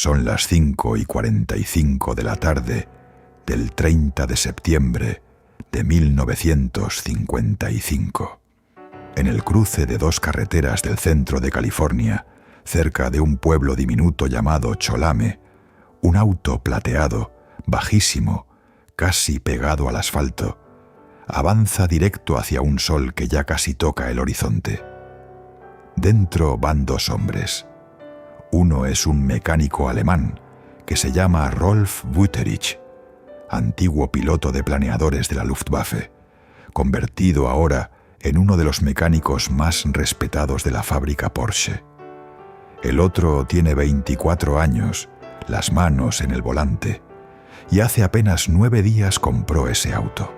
Son las 5:45 de la tarde del 30 de septiembre de 1955. En el cruce de dos carreteras del centro de California, cerca de un pueblo diminuto llamado Cholame, un auto plateado, bajísimo, casi pegado al asfalto, avanza directo hacia un sol que ya casi toca el horizonte. Dentro van dos hombres. Uno es un mecánico alemán que se llama Rolf Wüterich, antiguo piloto de planeadores de la Luftwaffe, convertido ahora en uno de los mecánicos más respetados de la fábrica Porsche. El otro tiene 24 años, las manos en el volante, y hace apenas 9 días compró ese auto.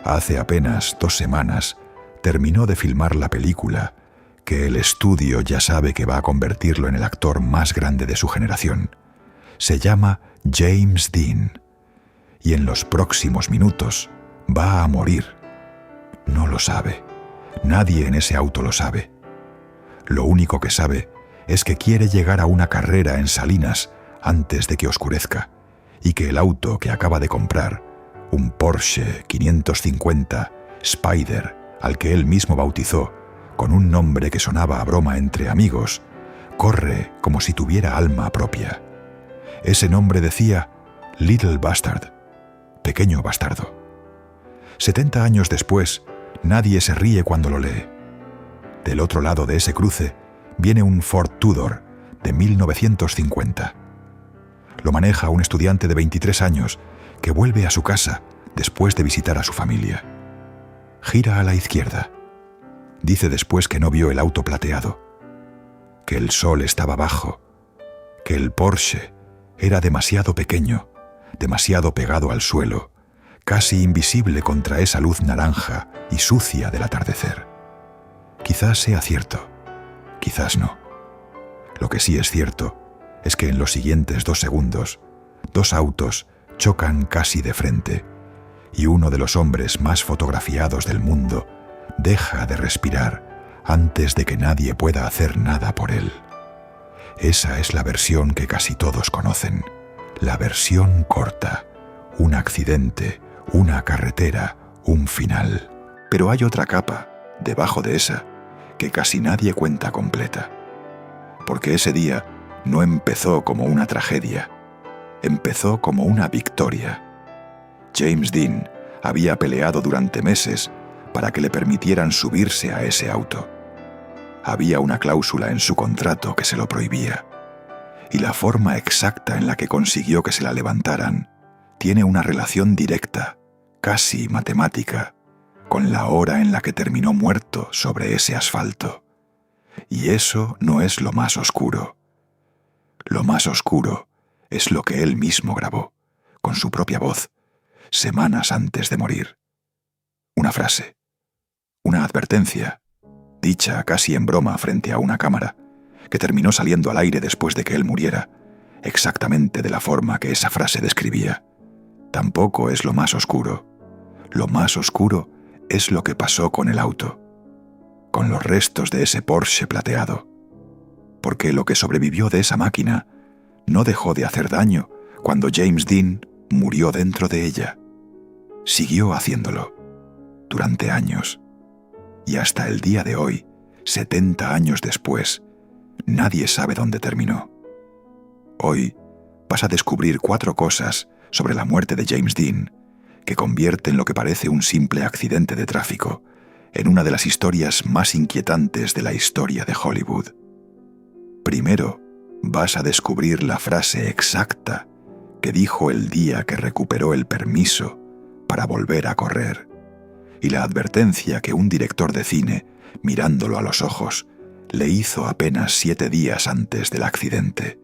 Hace apenas 2 semanas terminó de filmar la película, que el estudio ya sabe que va a convertirlo en el actor más grande de su generación. Se llama James Dean, y en los próximos minutos va a morir. No lo sabe. Nadie en ese auto lo sabe. Lo único que sabe es que quiere llegar a una carrera en Salinas antes de que oscurezca, y que el auto que acaba de comprar, un Porsche 550 Spider, al que él mismo bautizó, con un nombre que sonaba a broma entre amigos, corre como si tuviera alma propia. Ese nombre decía Little Bastard, pequeño bastardo. 70 años después, nadie se ríe cuando lo lee. Del otro lado de ese cruce viene un Ford Tudor de 1950. Lo maneja un estudiante de 23 años que vuelve a su casa después de visitar a su familia. Gira a la izquierda. Dice después que no vio el auto plateado, que el sol estaba bajo, que el Porsche era demasiado pequeño, demasiado pegado al suelo, casi invisible contra esa luz naranja y sucia del atardecer. Quizás sea cierto, quizás no. Lo que sí es cierto es que en los siguientes 2 segundos, 2 autos chocan casi de frente, y uno de los hombres más fotografiados del mundo deja de respirar antes de que nadie pueda hacer nada por él. Esa es la versión que casi todos conocen, la versión corta, un accidente, una carretera, un final. Pero hay otra capa, debajo de esa, que casi nadie cuenta completa. Porque ese día no empezó como una tragedia, empezó como una victoria. James Dean había peleado durante meses para que le permitieran subirse a ese auto. Había una cláusula en su contrato que se lo prohibía, y la forma exacta en la que consiguió que se la levantaran tiene una relación directa, casi matemática, con la hora en la que terminó muerto sobre ese asfalto. Y eso no es lo más oscuro. Lo más oscuro es lo que él mismo grabó, con su propia voz, semanas antes de morir. Una frase, una advertencia, dicha casi en broma frente a una cámara, que terminó saliendo al aire después de que él muriera, exactamente de la forma que esa frase describía. Tampoco es lo más oscuro. Lo más oscuro es lo que pasó con el auto, con los restos de ese Porsche plateado. Porque lo que sobrevivió de esa máquina no dejó de hacer daño cuando James Dean murió dentro de ella. Siguió haciéndolo durante años. Y hasta el día de hoy, 70 años después, nadie sabe dónde terminó. Hoy vas a descubrir 4 cosas sobre la muerte de James Dean que convierten lo que parece un simple accidente de tráfico en una de las historias más inquietantes de la historia de Hollywood. Primero, vas a descubrir la frase exacta que dijo el día que recuperó el permiso para volver a correr, y la advertencia que un director de cine, mirándolo a los ojos, le hizo apenas 7 días antes del accidente.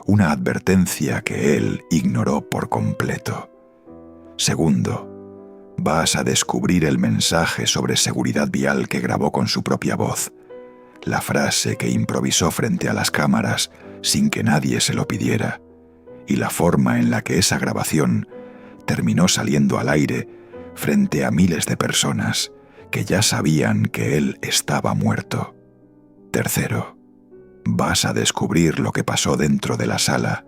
Una advertencia que él ignoró por completo. Segundo, vas a descubrir el mensaje sobre seguridad vial que grabó con su propia voz, la frase que improvisó frente a las cámaras sin que nadie se lo pidiera, y la forma en la que esa grabación terminó saliendo al aire frente a miles de personas que ya sabían que él estaba muerto. Tercero, Vas a descubrir lo que pasó dentro de la sala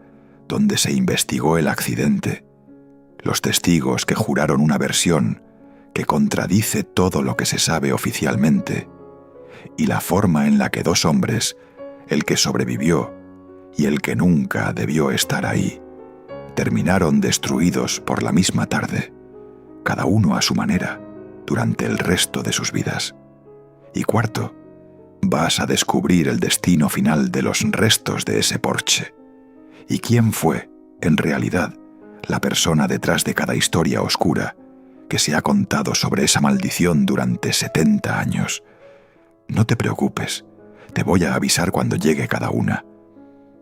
donde se investigó el accidente, los testigos que juraron una versión que contradice todo lo que se sabe oficialmente, y la forma en la que dos hombres, el que sobrevivió y el que nunca debió estar ahí, terminaron destruidos por la misma tarde, cada uno a su manera, durante el resto de sus vidas. Y cuarto, vas a descubrir el destino final de los restos de ese Porsche, y quién fue, en realidad, la persona detrás de cada historia oscura que se ha contado sobre esa maldición durante 70 años. No te preocupes, te voy a avisar cuando llegue cada una.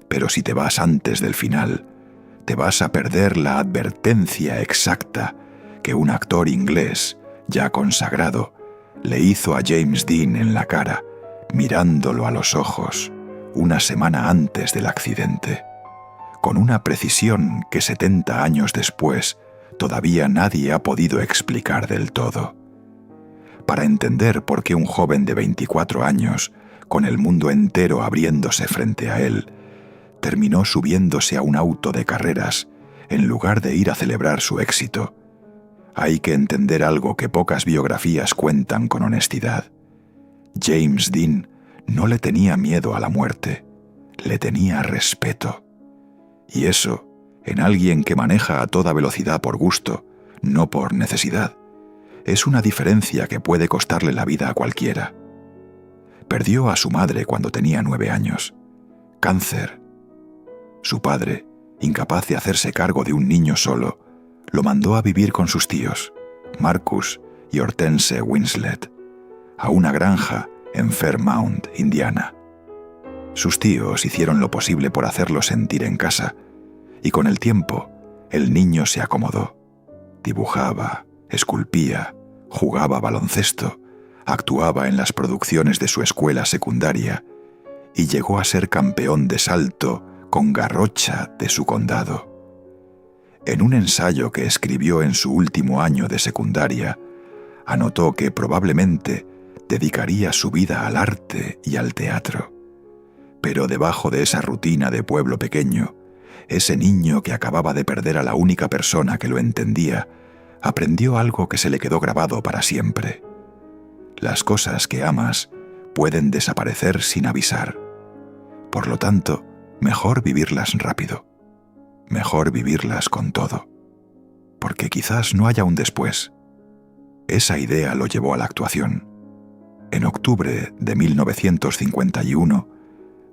Pero si te vas antes del final, te vas a perder la advertencia exacta que un actor inglés, ya consagrado, le hizo a James Dean en la cara, mirándolo a los ojos, una semana antes del accidente, con una precisión que 70 años después todavía nadie ha podido explicar del todo. Para entender por qué un joven de 24 años, con el mundo entero abriéndose frente a él, terminó subiéndose a un auto de carreras en lugar de ir a celebrar su éxito, hay que entender algo que pocas biografías cuentan con honestidad. James Dean no le tenía miedo a la muerte, le tenía respeto. Y eso, en alguien que maneja a toda velocidad por gusto, no por necesidad, es una diferencia que puede costarle la vida a cualquiera. Perdió a su madre cuando tenía 9 años. Cáncer. Su padre, incapaz de hacerse cargo de un niño solo, lo mandó a vivir con sus tíos, Marcus y Hortense Winslet, a una granja en Fairmount, Indiana. Sus tíos hicieron lo posible por hacerlo sentir en casa, y con el tiempo el niño se acomodó. Dibujaba, esculpía, jugaba baloncesto, actuaba en las producciones de su escuela secundaria y llegó a ser campeón de salto con garrocha de su condado. En un ensayo que escribió en su último año de secundaria, anotó que probablemente dedicaría su vida al arte y al teatro. Pero debajo de esa rutina de pueblo pequeño, ese niño que acababa de perder a la única persona que lo entendía, aprendió algo que se le quedó grabado para siempre. Las cosas que amas pueden desaparecer sin avisar. Por lo tanto, mejor vivirlas rápido. Mejor vivirlas con todo. Porque quizás no haya un después. Esa idea lo llevó a la actuación. En octubre de 1951,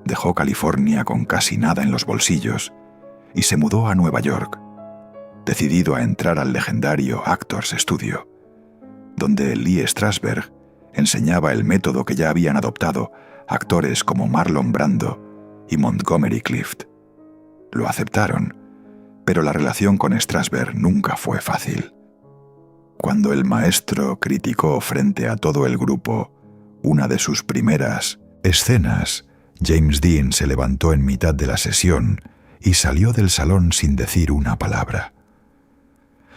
dejó California con casi nada en los bolsillos y se mudó a Nueva York, decidido a entrar al legendario Actors Studio, donde Lee Strasberg enseñaba el método que ya habían adoptado actores como Marlon Brando y Montgomery Clift. Lo aceptaron, pero la relación con Strasberg nunca fue fácil. Cuando el maestro criticó frente a todo el grupo una de sus primeras escenas, James Dean se levantó en mitad de la sesión y salió del salón sin decir una palabra.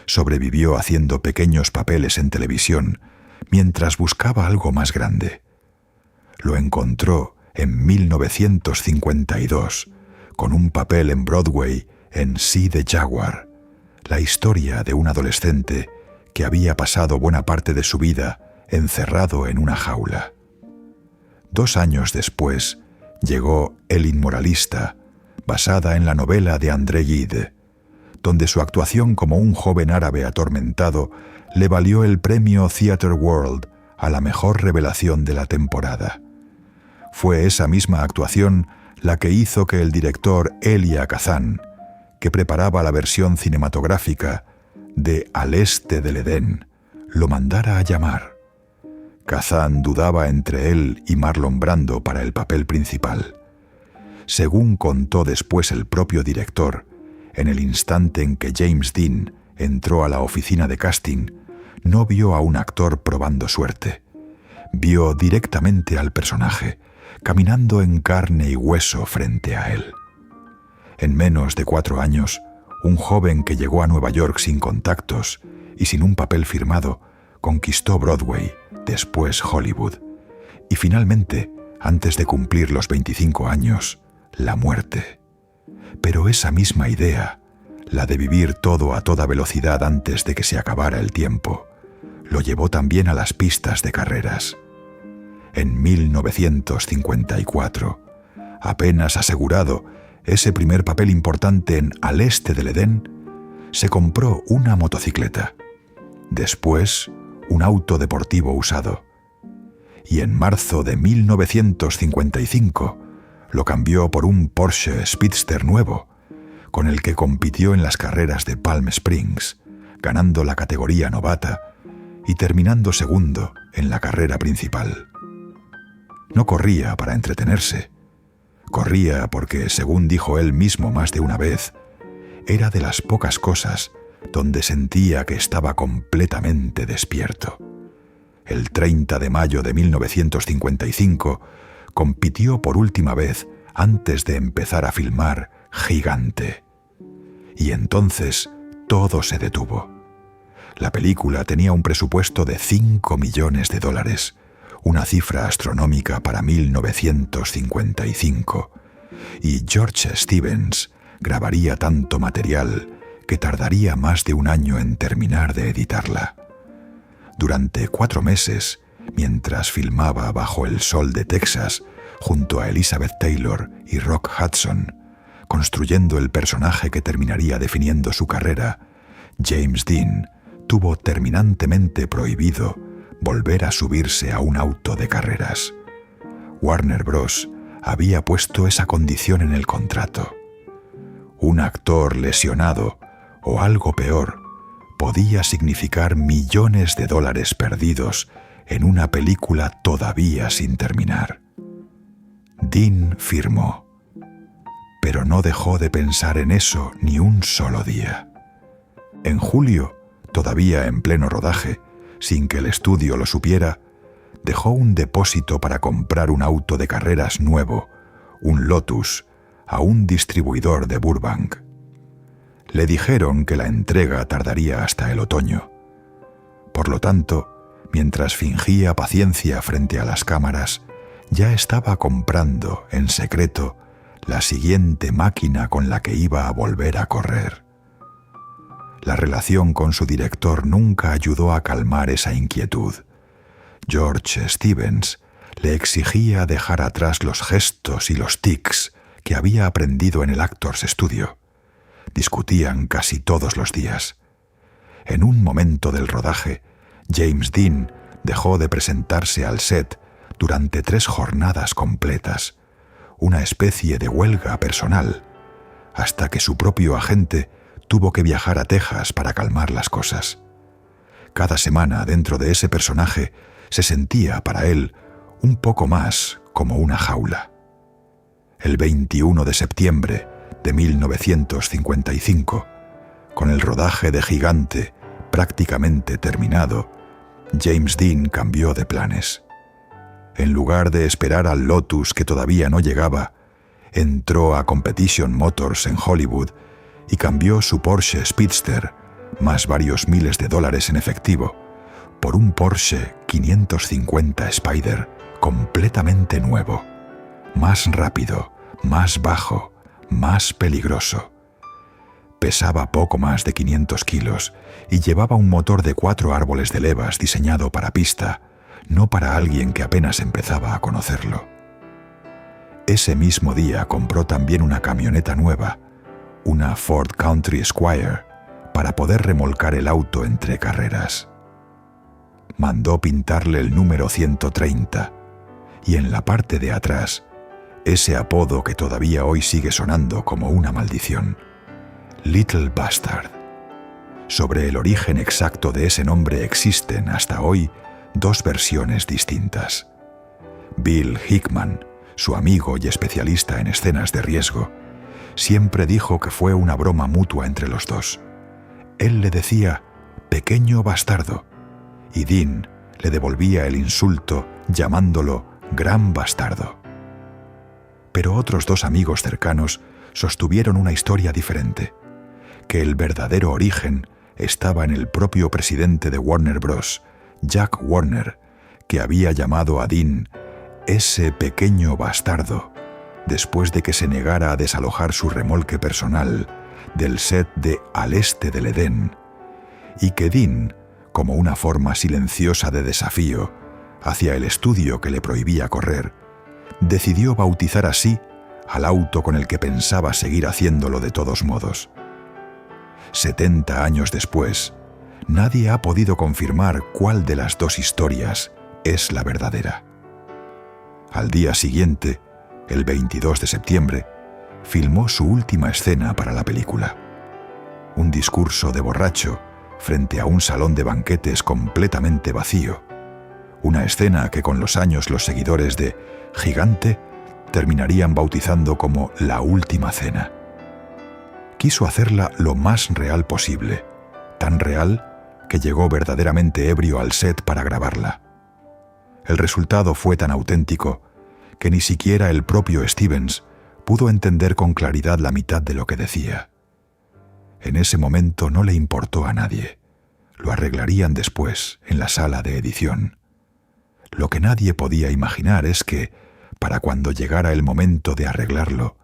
Sobrevivió haciendo pequeños papeles en televisión mientras buscaba algo más grande. Lo encontró en 1952 con un papel en Broadway en See the Jaguar, la historia de un adolescente que había pasado buena parte de su vida encerrado en una jaula. 2 años después llegó El Inmoralista, basada en la novela de André Gide, donde su actuación como un joven árabe atormentado le valió el premio Theatre World a la mejor revelación de la temporada. Fue esa misma actuación la que hizo que el director Elia Kazan, que preparaba la versión cinematográfica de Al Este del Edén, lo mandara a llamar. Kazan dudaba entre él y Marlon Brando para el papel principal. Según contó después el propio director, en el instante en que James Dean entró a la oficina de casting, no vio a un actor probando suerte. Vio directamente al personaje, caminando en carne y hueso frente a él. En menos de 4 años, un joven que llegó a Nueva York sin contactos y sin un papel firmado, conquistó Broadway, después Hollywood, y finalmente antes de cumplir los 25 años, la muerte. Pero esa misma idea, la de vivir todo a toda velocidad antes de que se acabara el tiempo, lo llevó también a las pistas de carreras. En 1954, apenas asegurado ese primer papel importante en Al este del Edén, se compró una motocicleta, después un auto deportivo usado, y en marzo de 1955 lo cambió por un Porsche Speedster nuevo, con el que compitió en las carreras de Palm Springs, ganando la categoría novata y terminando segundo en la carrera principal. No corría para entretenerse, corría porque, según dijo él mismo más de una vez, era de las pocas cosas donde sentía que estaba completamente despierto. El 30 de mayo de 1955 compitió por última vez antes de empezar a filmar Gigante. Y entonces todo se detuvo. La película tenía un presupuesto de $5 millones, una cifra astronómica para 1955, y George Stevens grabaría tanto material que tardaría más de un año en terminar de editarla. Durante 4 meses, mientras filmaba bajo el sol de Texas, junto a Elizabeth Taylor y Rock Hudson, construyendo el personaje que terminaría definiendo su carrera, James Dean tuvo terminantemente prohibido volver a subirse a un auto de carreras. Warner Bros. Había puesto esa condición en el contrato. Un actor lesionado, o algo peor, podía significar millones de dólares perdidos en una película todavía sin terminar. Dean firmó, pero no dejó de pensar en eso ni un solo día. En julio, todavía en pleno rodaje, sin que el estudio lo supiera, dejó un depósito para comprar un auto de carreras nuevo, un Lotus, a un distribuidor de Burbank. Le dijeron que la entrega tardaría hasta el otoño. Por lo tanto, mientras fingía paciencia frente a las cámaras, ya estaba comprando, en secreto, la siguiente máquina con la que iba a volver a correr. La relación con su director nunca ayudó a calmar esa inquietud. George Stevens le exigía dejar atrás los gestos y los tics que había aprendido en el Actors Studio. Discutían casi todos los días. En un momento del rodaje, James Dean dejó de presentarse al set durante 3 jornadas completas, una especie de huelga personal, hasta que su propio agente tuvo que viajar a Texas para calmar las cosas. Cada semana dentro de ese personaje se sentía para él un poco más como una jaula. El 21 de septiembre de 1955, con el rodaje de Gigante prácticamente terminado, James Dean cambió de planes. En lugar de esperar al Lotus que todavía no llegaba, entró a Competition Motors en Hollywood y cambió su Porsche Speedster, más varios miles de dólares en efectivo, por un Porsche 550 Spyder completamente nuevo, más rápido, más bajo, más peligroso. Pesaba poco más de 500 kilos y llevaba un motor de 4 árboles de levas diseñado para pista, no para alguien que apenas empezaba a conocerlo. Ese mismo día compró también una camioneta nueva, una Ford Country Squire, para poder remolcar el auto entre carreras. Mandó pintarle el número 130 y en la parte de atrás, ese apodo que todavía hoy sigue sonando como una maldición, Little Bastard. Sobre el origen exacto de ese nombre existen hasta hoy 2 versiones distintas. Bill Hickman, su amigo y especialista en escenas de riesgo, siempre dijo que fue una broma mutua entre los dos. Él le decía «pequeño bastardo» y Dean le devolvía el insulto llamándolo «gran bastardo». Pero otros 2 amigos cercanos sostuvieron una historia diferente, que el verdadero origen estaba en el propio presidente de Warner Bros., Jack Warner, que había llamado a Dean ese pequeño bastardo, después de que se negara a desalojar su remolque personal del set de Al este del Edén, y que Dean, como una forma silenciosa de desafío hacia el estudio que le prohibía correr, decidió bautizar así al auto con el que pensaba seguir haciéndolo de todos modos. 70 años después, nadie ha podido confirmar cuál de las dos historias es la verdadera. Al día siguiente, el 22 de septiembre, filmó su última escena para la película. Un discurso de borracho frente a un salón de banquetes completamente vacío. Una escena que con los años los seguidores de Gigante terminarían bautizando como la última cena. Quiso hacerla lo más real posible, tan real que llegó verdaderamente ebrio al set para grabarla. El resultado fue tan auténtico que ni siquiera el propio Stevens pudo entender con claridad la mitad de lo que decía. En ese momento no le importó a nadie. Lo arreglarían después, en la sala de edición. Lo que nadie podía imaginar es que, para cuando llegara el momento de arreglarlo,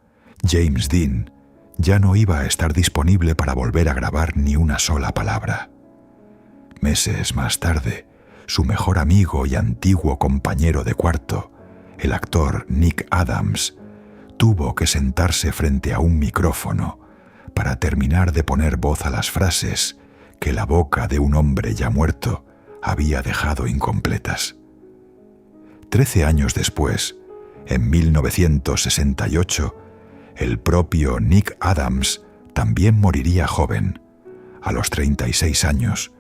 James Dean ya no iba a estar disponible para volver a grabar ni una sola palabra. Meses más tarde, su mejor amigo y antiguo compañero de cuarto, el actor Nick Adams, tuvo que sentarse frente a un micrófono para terminar de poner voz a las frases que la boca de un hombre ya muerto había dejado incompletas. 13 años después, en 1968, el propio Nick Adams también moriría joven, a los 36 años,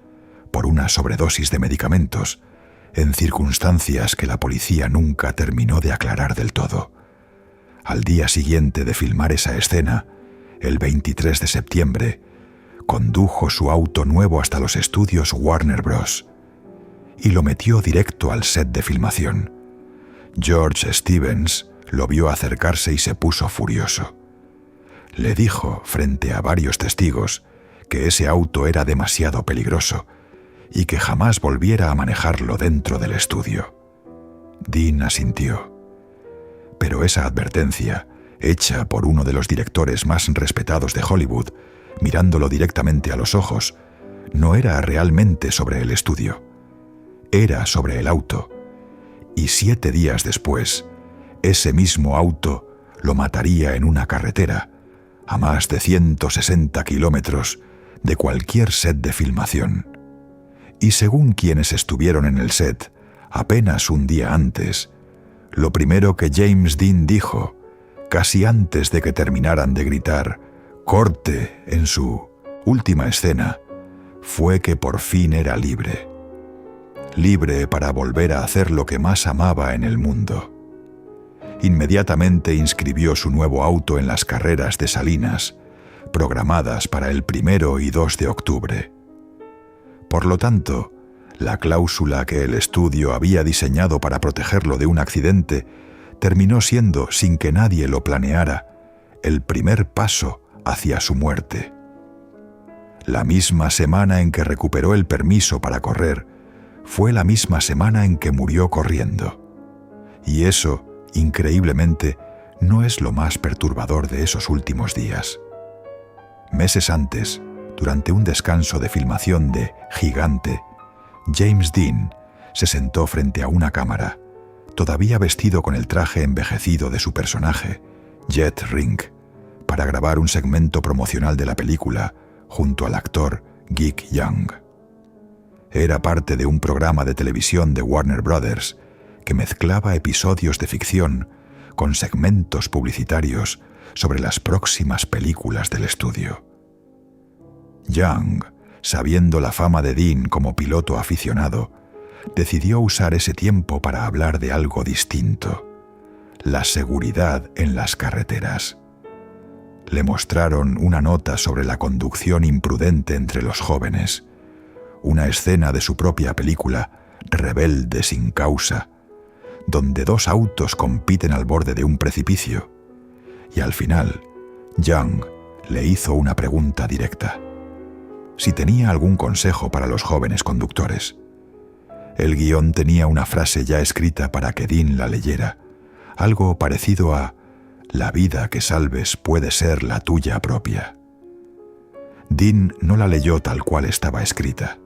por una sobredosis de medicamentos, en circunstancias que la policía nunca terminó de aclarar del todo. Al día siguiente de filmar esa escena, el 23 de septiembre, condujo su auto nuevo hasta los estudios Warner Bros. Y lo metió directo al set de filmación. George Stevens lo vio acercarse y se puso furioso. Le dijo, frente a varios testigos, que ese auto era demasiado peligroso y que jamás volviera a manejarlo dentro del estudio. Dean asintió. Pero esa advertencia, hecha por uno de los directores más respetados de Hollywood, mirándolo directamente a los ojos, no era realmente sobre el estudio. Era sobre el auto. Y 7 días después, ese mismo auto lo mataría en una carretera, a más de 160 kilómetros de cualquier set de filmación. Y según quienes estuvieron en el set, apenas un día antes, lo primero que James Dean dijo, casi antes de que terminaran de gritar «corte» en su última escena, fue que por fin era libre. Libre para volver a hacer lo que más amaba en el mundo. Inmediatamente inscribió su nuevo auto en las carreras de Salinas, programadas para el 1 y 2 de octubre. Por lo tanto, la cláusula que el estudio había diseñado para protegerlo de un accidente terminó siendo, sin que nadie lo planeara, el primer paso hacia su muerte. La misma semana en que recuperó el permiso para correr, fue la misma semana en que murió corriendo. Y eso, increíblemente, no es lo más perturbador de esos últimos días. Meses antes, durante un descanso de filmación de Gigante, James Dean se sentó frente a una cámara, todavía vestido con el traje envejecido de su personaje, Jet Ring, para grabar un segmento promocional de la película junto al actor Geek Young. Era parte de un programa de televisión de Warner Brothers que mezclaba episodios de ficción con segmentos publicitarios sobre las próximas películas del estudio. Young, sabiendo la fama de Dean como piloto aficionado, decidió usar ese tiempo para hablar de algo distinto: la seguridad en las carreteras. Le mostraron una nota sobre la conducción imprudente entre los jóvenes, una escena de su propia película, Rebelde sin causa, donde 2 autos compiten al borde de un precipicio, y al final, Young le hizo una pregunta directa: si tenía algún consejo para los jóvenes conductores. El guión tenía una frase ya escrita para que Dean la leyera, algo parecido a «La vida que salves puede ser la tuya propia». Dean no la leyó tal cual estaba escrita.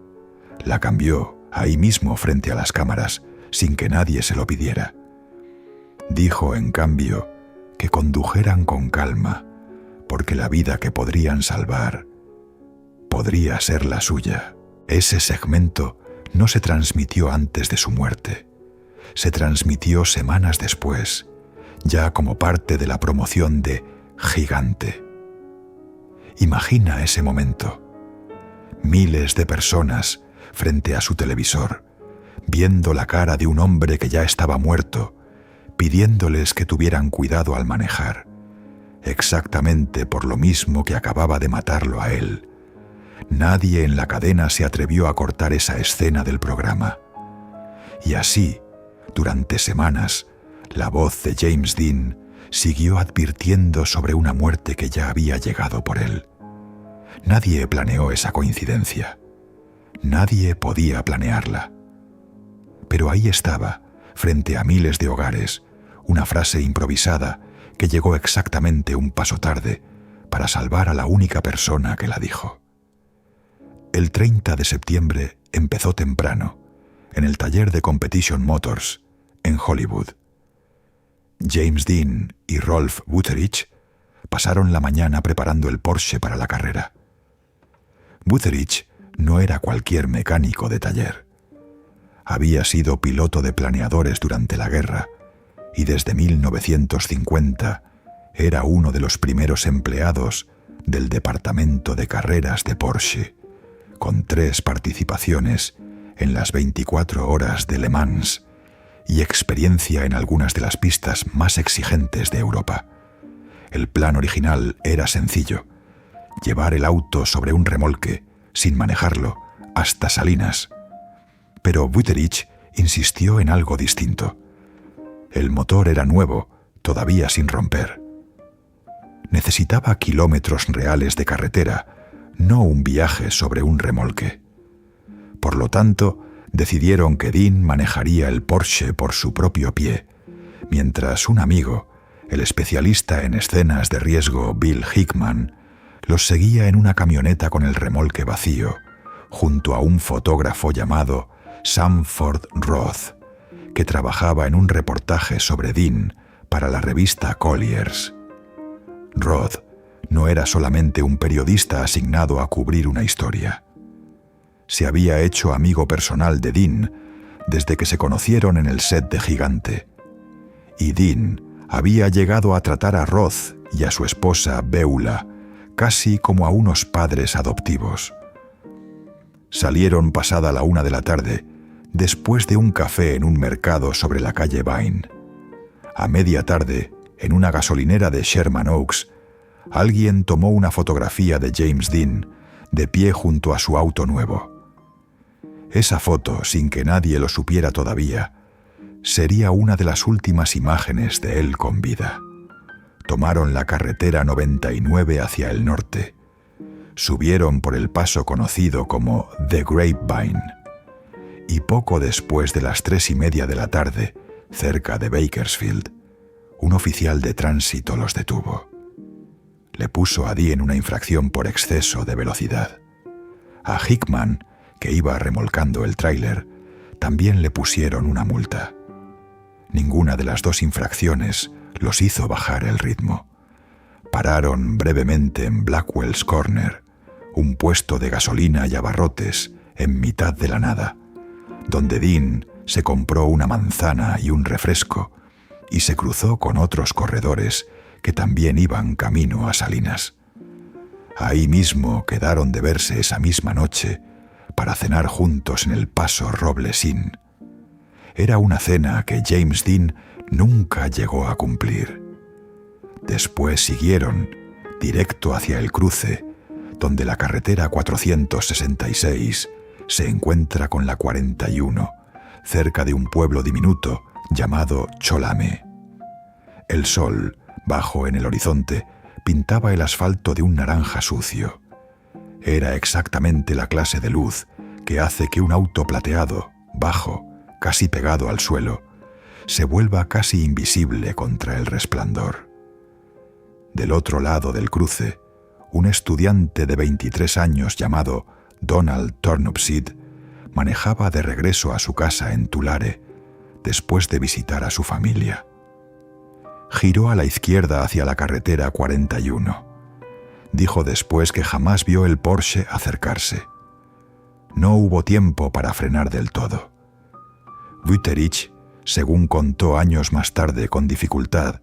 La cambió ahí mismo frente a las cámaras, sin que nadie se lo pidiera. Dijo, en cambio, que condujeran con calma, porque la vida que podrían salvar podría ser la suya. Ese segmento no se transmitió antes de su muerte. Se transmitió semanas después, ya como parte de la promoción de Gigante. Imagina ese momento. Miles de personas frente a su televisor, viendo la cara de un hombre que ya estaba muerto, pidiéndoles que tuvieran cuidado al manejar, exactamente por lo mismo que acababa de matarlo a él. Nadie en la cadena se atrevió a cortar esa escena del programa. Y así, durante semanas, la voz de James Dean siguió advirtiendo sobre una muerte que ya había llegado por él. Nadie planeó esa coincidencia. Nadie podía planearla. Pero ahí estaba, frente a miles de hogares, una frase improvisada que llegó exactamente un paso tarde para salvar a la única persona que la dijo. El 30 de septiembre empezó temprano, en el taller de Competition Motors, en Hollywood. James Dean y Rolf Wütherich pasaron la mañana preparando el Porsche para la carrera. Wütherich no era cualquier mecánico de taller. Había sido piloto de planeadores durante la guerra y desde 1950 era uno de los primeros empleados del departamento de carreras de Porsche, con 3 participaciones en las 24 horas de Le Mans y experiencia en algunas de las pistas más exigentes de Europa. El plan original era sencillo: llevar el auto sobre un remolque, sin manejarlo, hasta Salinas. Pero Wütherich insistió en algo distinto. El motor era nuevo, todavía sin romper. Necesitaba kilómetros reales de carretera, no un viaje sobre un remolque. Por lo tanto, decidieron que Dean manejaría el Porsche por su propio pie, mientras un amigo, el especialista en escenas de riesgo Bill Hickman, los seguía en una camioneta con el remolque vacío, junto a un fotógrafo llamado Sanford Roth, que trabajaba en un reportaje sobre Dean para la revista Collier's. Roth no era solamente un periodista asignado a cubrir una historia. Se había hecho amigo personal de Dean desde que se conocieron en el set de Gigante. Y Dean había llegado a tratar a Roth y a su esposa Beulah casi como a unos padres adoptivos. Salieron pasada la 1 de la tarde, después de un café en un mercado sobre la calle Vine. A media tarde, en una gasolinera de Sherman Oaks, alguien tomó una fotografía de James Dean de pie junto a su auto nuevo. Esa foto, sin que nadie lo supiera todavía, sería una de las últimas imágenes de él con vida. Tomaron la carretera 99 hacia el norte. Subieron por el paso conocido como The Grapevine. Y poco después de las 3:30 de la tarde, cerca de Bakersfield, un oficial de tránsito los detuvo. Le puso a Dean una infracción por exceso de velocidad. A Hickman, que iba remolcando el tráiler, también le pusieron una multa. Ninguna de las 2 infracciones los hizo bajar el ritmo. Pararon brevemente en Blackwell's Corner, un puesto de gasolina y abarrotes en mitad de la nada, donde Dean se compró una manzana y un refresco y se cruzó con otros corredores que también iban camino a Salinas. Ahí mismo quedaron de verse esa misma noche para cenar juntos en el Paso Robles Inn. Era una cena que James Dean nunca llegó a cumplir. Después siguieron, directo hacia el cruce, donde la carretera 466 se encuentra con la 41, cerca de un pueblo diminuto llamado Cholame. El sol, bajo en el horizonte, pintaba el asfalto de un naranja sucio. Era exactamente la clase de luz que hace que un auto plateado, bajo, casi pegado al suelo, se vuelva casi invisible contra el resplandor. Del otro lado del cruce, un estudiante de 23 años llamado Donald Turnipseed manejaba de regreso a su casa en Tulare después de visitar a su familia. Giró a la izquierda hacia la carretera 41. Dijo después que jamás vio el Porsche acercarse. No hubo tiempo para frenar del todo. Wüterich, según contó años más tarde con dificultad,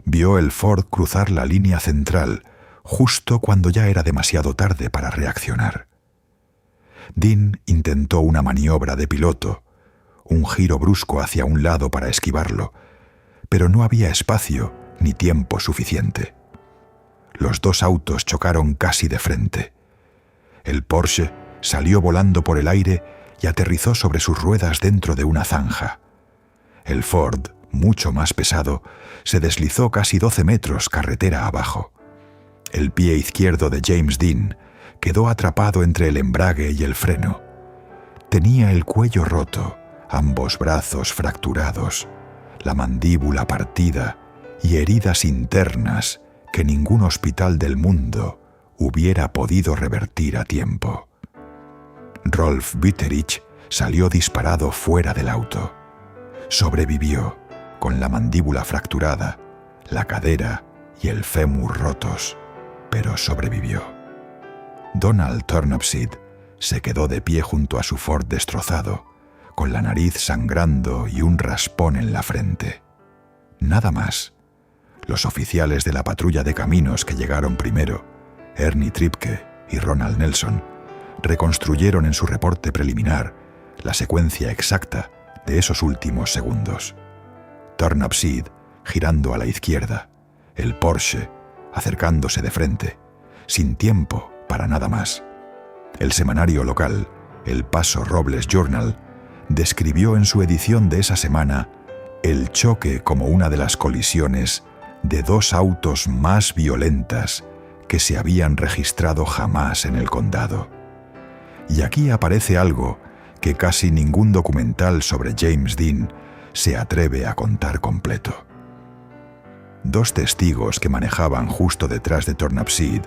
vio el Ford cruzar la línea central justo cuando ya era demasiado tarde para reaccionar. Dean intentó una maniobra de piloto, un giro brusco hacia un lado para esquivarlo, pero no había espacio ni tiempo suficiente. Los dos autos chocaron casi de frente. El Porsche salió volando por el aire y aterrizó sobre sus ruedas dentro de una zanja. El Ford, mucho más pesado, se deslizó casi 12 metros carretera abajo. El pie izquierdo de James Dean quedó atrapado entre el embrague y el freno. Tenía el cuello roto, ambos brazos fracturados, la mandíbula partida y heridas internas que ningún hospital del mundo hubiera podido revertir a tiempo. Rolf Wüterich salió disparado fuera del auto. Sobrevivió, con la mandíbula fracturada, la cadera y el fémur rotos, pero sobrevivió. Donald Turnipseed se quedó de pie junto a su Ford destrozado, con la nariz sangrando y un raspón en la frente. Nada más. Los oficiales de la patrulla de caminos que llegaron primero, Ernie Tripke y Ronald Nelson, reconstruyeron en su reporte preliminar la secuencia exacta de esos últimos segundos. Turnipseed girando a la izquierda, el Porsche acercándose de frente, sin tiempo para nada más. El semanario local, el Paso Robles Journal, describió en su edición de esa semana el choque como una de las colisiones de dos autos más violentas que se habían registrado jamás en el condado. Y aquí aparece algo que casi ningún documental sobre James Dean se atreve a contar completo. Dos testigos que manejaban justo detrás de Turnipseed,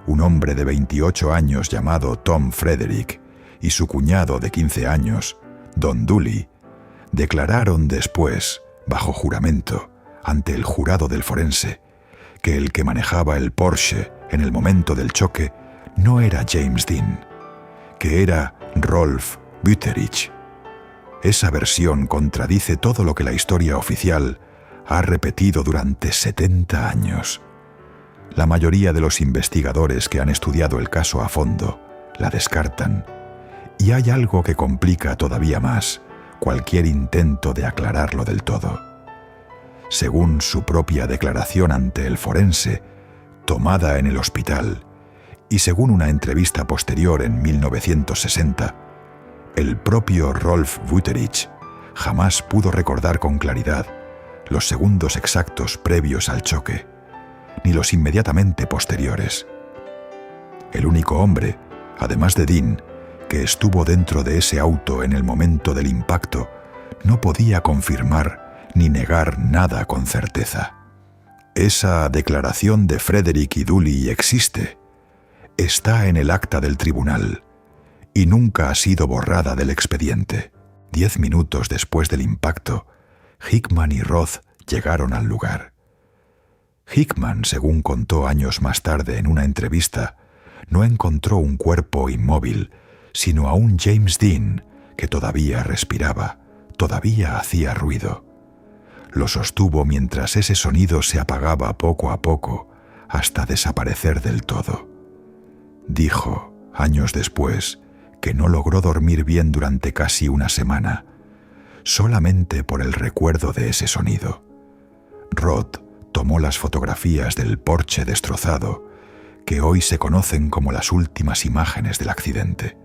un hombre de 28 años llamado Tom Frederick y su cuñado de 15 años, Don Dooley, declararon después, bajo juramento, ante el jurado del forense, que el que manejaba el Porsche en el momento del choque no era James Dean, que era Rolf Wüterich. Esa versión contradice todo lo que la historia oficial ha repetido durante 70 años. La mayoría de los investigadores que han estudiado el caso a fondo la descartan, y hay algo que complica todavía más cualquier intento de aclararlo del todo. Según su propia declaración ante el forense, tomada en el hospital, y según una entrevista posterior en 1960, el propio Rolf Wüterich jamás pudo recordar con claridad los segundos exactos previos al choque, ni los inmediatamente posteriores. El único hombre, además de Dean, que estuvo dentro de ese auto en el momento del impacto, no podía confirmar ni negar nada con certeza. Esa declaración de Frederick y Dooley existe, está en el acta del tribunal y nunca ha sido borrada del expediente. 10 minutos después del impacto, Hickman y Roth llegaron al lugar. Hickman, según contó años más tarde en una entrevista, no encontró un cuerpo inmóvil, sino a un James Dean que todavía respiraba, todavía hacía ruido. Lo sostuvo mientras ese sonido se apagaba poco a poco hasta desaparecer del todo. Dijo, años después, que no logró dormir bien durante casi una semana, solamente por el recuerdo de ese sonido. Roth tomó las fotografías del Porsche destrozado, que hoy se conocen como las últimas imágenes del accidente.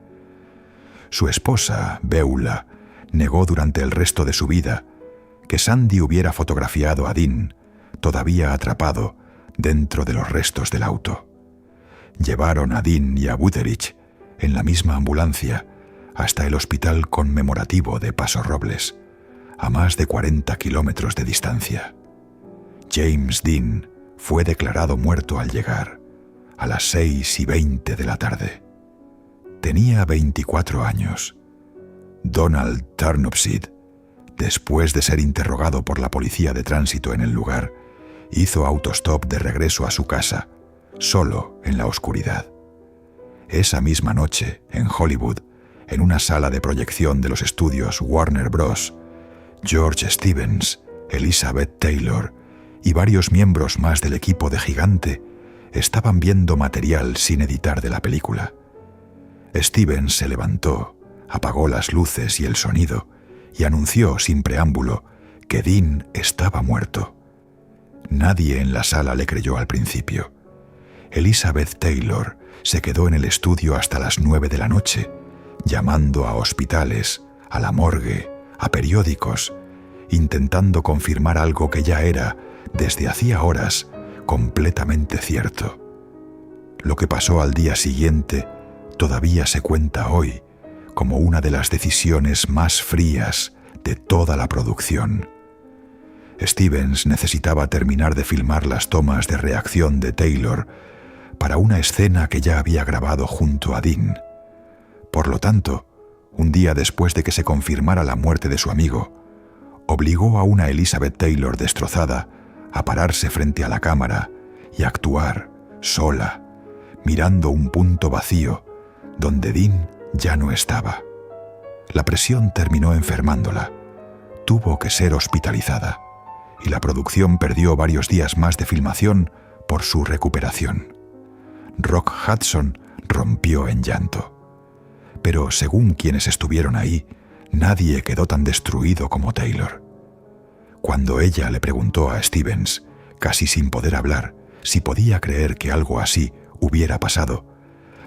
Su esposa, Beulah, negó durante el resto de su vida que Sandy hubiera fotografiado a Dean, todavía atrapado, dentro de los restos del auto. Llevaron a Dean y a Wüterich en la misma ambulancia hasta el hospital conmemorativo de Paso Robles, a más de 40 kilómetros de distancia. James Dean fue declarado muerto al llegar, a las 6:20 de la tarde. Tenía 24 años. Donald Turnipseed, después de ser interrogado por la policía de tránsito en el lugar, hizo autostop de regreso a su casa, solo en la oscuridad. Esa misma noche, en Hollywood, en una sala de proyección de los estudios Warner Bros., George Stevens, Elizabeth Taylor y varios miembros más del equipo de Gigante estaban viendo material sin editar de la película. Stevens se levantó, apagó las luces y el sonido y anunció sin preámbulo que Dean estaba muerto. Nadie en la sala le creyó al principio. Elizabeth Taylor se quedó en el estudio hasta las 9 de la noche, llamando a hospitales, a la morgue, a periódicos, intentando confirmar algo que ya era, desde hacía horas, completamente cierto. Lo que pasó al día siguiente todavía se cuenta hoy como una de las decisiones más frías de toda la producción. Stevens necesitaba terminar de filmar las tomas de reacción de Taylor para una escena que ya había grabado junto a Dean. Por lo tanto, un día después de que se confirmara la muerte de su amigo, obligó a una Elizabeth Taylor destrozada a pararse frente a la cámara y actuar sola, mirando un punto vacío donde Dean ya no estaba. La presión terminó enfermándola. Tuvo que ser hospitalizada y la producción perdió varios días más de filmación por su recuperación. Rock Hudson rompió en llanto. Pero según quienes estuvieron ahí, nadie quedó tan destruido como Taylor. Cuando ella le preguntó a Stevens, casi sin poder hablar, si podía creer que algo así hubiera pasado,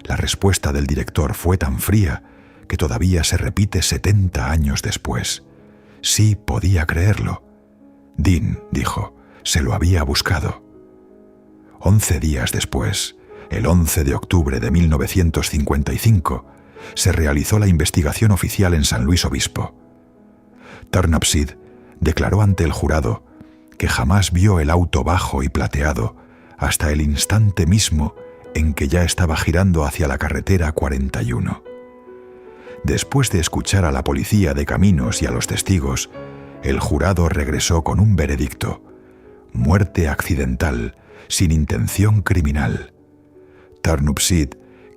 la respuesta del director fue tan fría que todavía se repite 70 años después. Sí podía creerlo. Dean, dijo, se lo había buscado. 11 días después, el 11 de octubre de 1955, se realizó la investigación oficial en San Luis Obispo. Turnipseed declaró ante el jurado que jamás vio el auto bajo y plateado hasta el instante mismo en que ya estaba girando hacia la carretera 41. Después de escuchar a la policía de caminos y a los testigos, el jurado regresó con un veredicto: muerte accidental, sin intención criminal. Turnipseed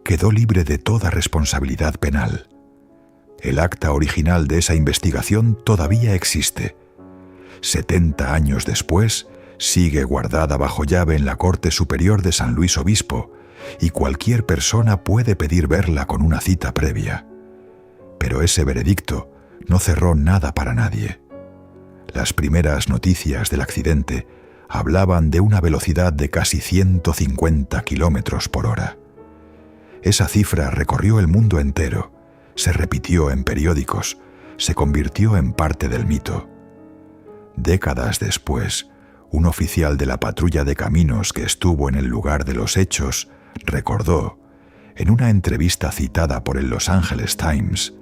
quedó libre de toda responsabilidad penal. El acta original de esa investigación todavía existe. 70 años después, sigue guardada bajo llave en la Corte Superior de San Luis Obispo y cualquier persona puede pedir verla con una cita previa. Pero ese veredicto no cerró nada para nadie. Las primeras noticias del accidente hablaban de una velocidad de casi 150 kilómetros por hora. Esa cifra recorrió el mundo entero, se repitió en periódicos, se convirtió en parte del mito. Décadas después, un oficial de la patrulla de caminos que estuvo en el lugar de los hechos recordó, en una entrevista citada por el Los Angeles Times,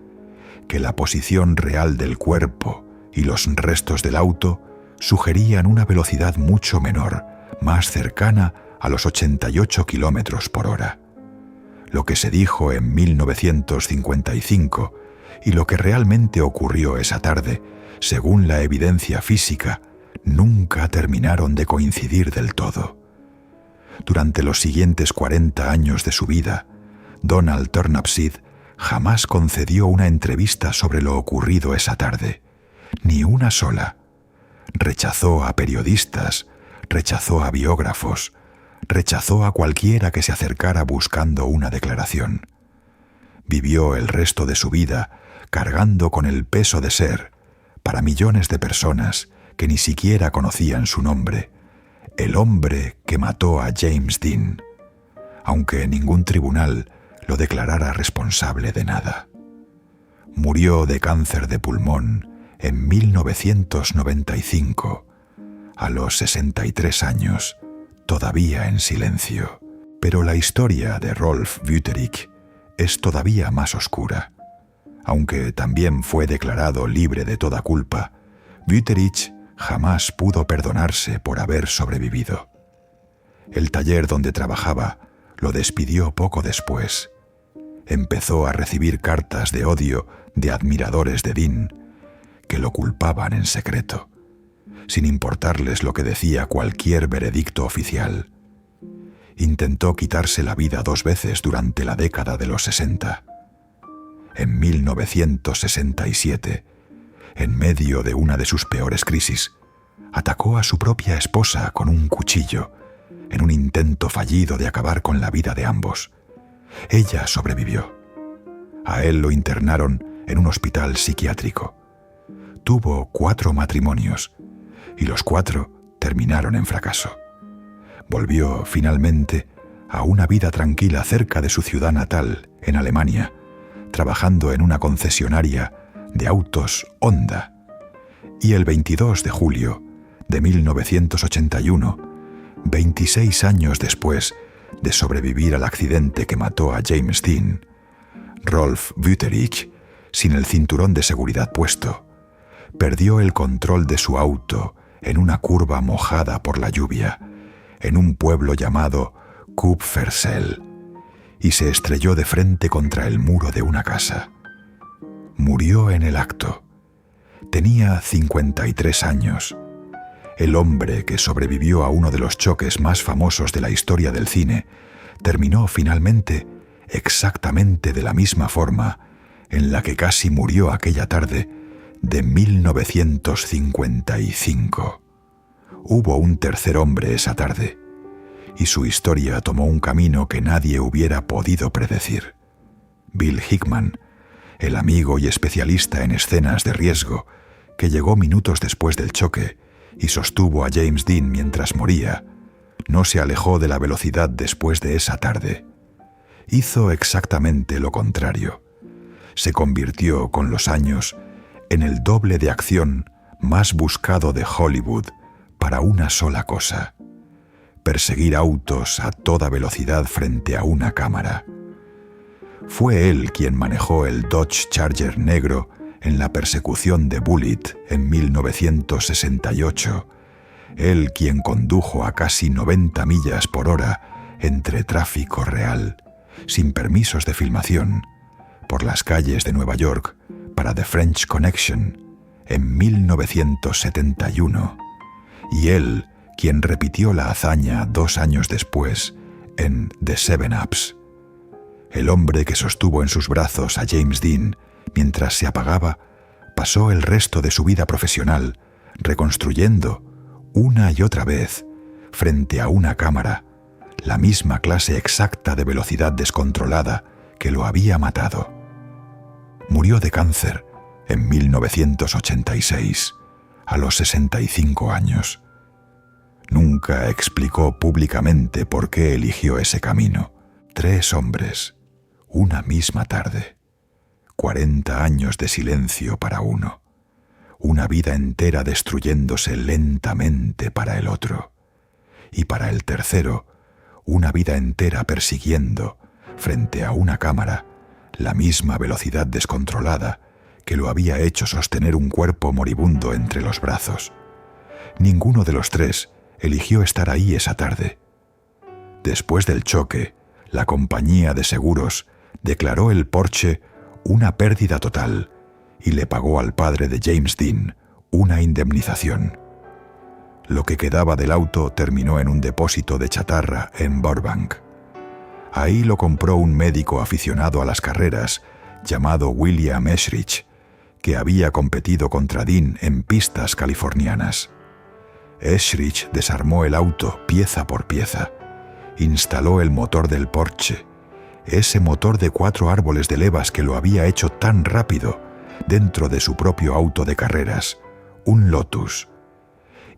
que la posición real del cuerpo y los restos del auto sugerían una velocidad mucho menor, más cercana a los 88 kilómetros por hora. Lo que se dijo en 1955 y lo que realmente ocurrió esa tarde, según la evidencia física, nunca terminaron de coincidir del todo. Durante los siguientes 40 años de su vida, Donald Turnipseed jamás concedió una entrevista sobre lo ocurrido esa tarde, ni una sola. Rechazó a periodistas, rechazó a biógrafos, rechazó a cualquiera que se acercara buscando una declaración. Vivió el resto de su vida cargando con el peso de ser, para millones de personas que ni siquiera conocían su nombre, el hombre que mató a James Dean, aunque ningún tribunal lo declarara responsable de nada. Murió de cáncer de pulmón en 1995, a los 63 años, todavía en silencio. Pero la historia de Rolf Wüterich es todavía más oscura. Aunque también fue declarado libre de toda culpa, Wüterich jamás pudo perdonarse por haber sobrevivido. El taller donde trabajaba lo despidió poco después. Empezó a recibir cartas de odio de admiradores de Dean, que lo culpaban en secreto, sin importarles lo que decía cualquier veredicto oficial. Intentó quitarse la vida 2 veces durante la década de los 60. En 1967, en medio de una de sus peores crisis, atacó a su propia esposa con un cuchillo en un intento fallido de acabar con la vida de ambos. Ella sobrevivió. A él lo internaron en un hospital psiquiátrico. Tuvo 4 matrimonios y los 4 terminaron en fracaso. Volvió finalmente a una vida tranquila cerca de su ciudad natal, en Alemania, trabajando en una concesionaria de autos Honda. Y el 22 de julio de 1981, 26 años después de sobrevivir al accidente que mató a James Dean, Rolf Wüterich, sin el cinturón de seguridad puesto, perdió el control de su auto en una curva mojada por la lluvia, en un pueblo llamado Kupfersel, y se estrelló de frente contra el muro de una casa. Murió en el acto. Tenía 53 años. El hombre que sobrevivió a uno de los choques más famosos de la historia del cine terminó finalmente exactamente de la misma forma en la que casi murió aquella tarde de 1955. Hubo un tercer hombre esa tarde, y su historia tomó un camino que nadie hubiera podido predecir. Bill Hickman, el amigo y especialista en escenas de riesgo, que llegó minutos después del choque y sostuvo a James Dean mientras moría, no se alejó de la velocidad después de esa tarde. Hizo exactamente lo contrario. Se convirtió con los años en el doble de acción más buscado de Hollywood para una sola cosa: perseguir autos a toda velocidad frente a una cámara. Fue él quien manejó el Dodge Charger negro en la persecución de Bullitt en 1968, él quien condujo a casi 90 millas por hora entre tráfico real, sin permisos de filmación, por las calles de Nueva York para The French Connection en 1971, y él quien repitió la hazaña 2 años después en The Seven Ups. El hombre que sostuvo en sus brazos a James Dean mientras se apagaba pasó el resto de su vida profesional reconstruyendo una y otra vez frente a una cámara la misma clase exacta de velocidad descontrolada que lo había matado. Murió de cáncer en 1986, a los 65 años. Nunca explicó públicamente por qué eligió ese camino. 3 hombres, una misma tarde. 40 años de silencio para uno. Una vida entera destruyéndose lentamente para el otro. Y para el tercero, una vida entera persiguiendo, frente a una cámara, la misma velocidad descontrolada que lo había hecho sostener un cuerpo moribundo entre los brazos. Ninguno de los 3 eligió estar ahí esa tarde. Después del choque, la compañía de seguros declaró el Porsche una pérdida total y le pagó al padre de James Dean una indemnización. Lo que quedaba del auto terminó en un depósito de chatarra en Burbank. Ahí lo compró un médico aficionado a las carreras llamado William Eschrich, que había competido contra Dean en pistas californianas. Eschrich desarmó el auto pieza por pieza, instaló el motor del Porsche, ese motor de 4 árboles de levas que lo había hecho tan rápido, dentro de su propio auto de carreras, un Lotus,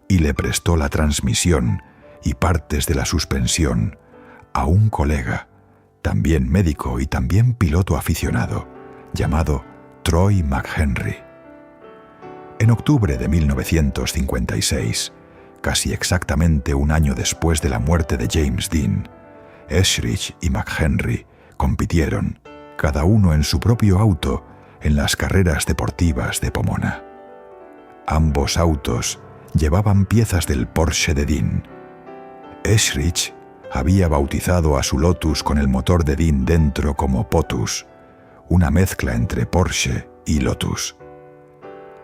y le prestó la transmisión y partes de la suspensión a un colega, también médico y también piloto aficionado, llamado Troy McHenry. En octubre de 1956, casi exactamente un año después de la muerte de James Dean, Eschrich y McHenry compitieron, cada uno en su propio auto, en las carreras deportivas de Pomona. Ambos autos llevaban piezas del Porsche de Dean. Eschrich había bautizado a su Lotus con el motor de Dean dentro como Potus, una mezcla entre Porsche y Lotus.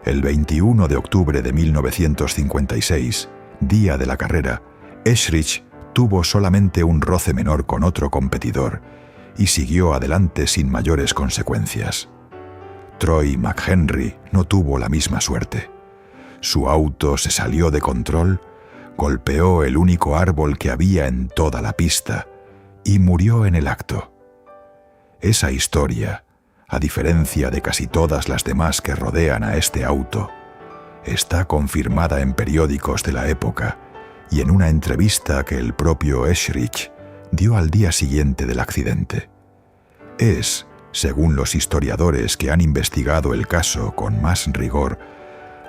El 21 de octubre de 1956, día de la carrera, Eschrich tuvo solamente un roce menor con otro competidor y siguió adelante sin mayores consecuencias. Troy McHenry no tuvo la misma suerte. Su auto se salió de control, golpeó el único árbol que había en toda la pista y murió en el acto. Esa historia, a diferencia de casi todas las demás que rodean a este auto, está confirmada en periódicos de la época y en una entrevista que el propio Eschrich dio al día siguiente del accidente. Es, según los historiadores que han investigado el caso con más rigor,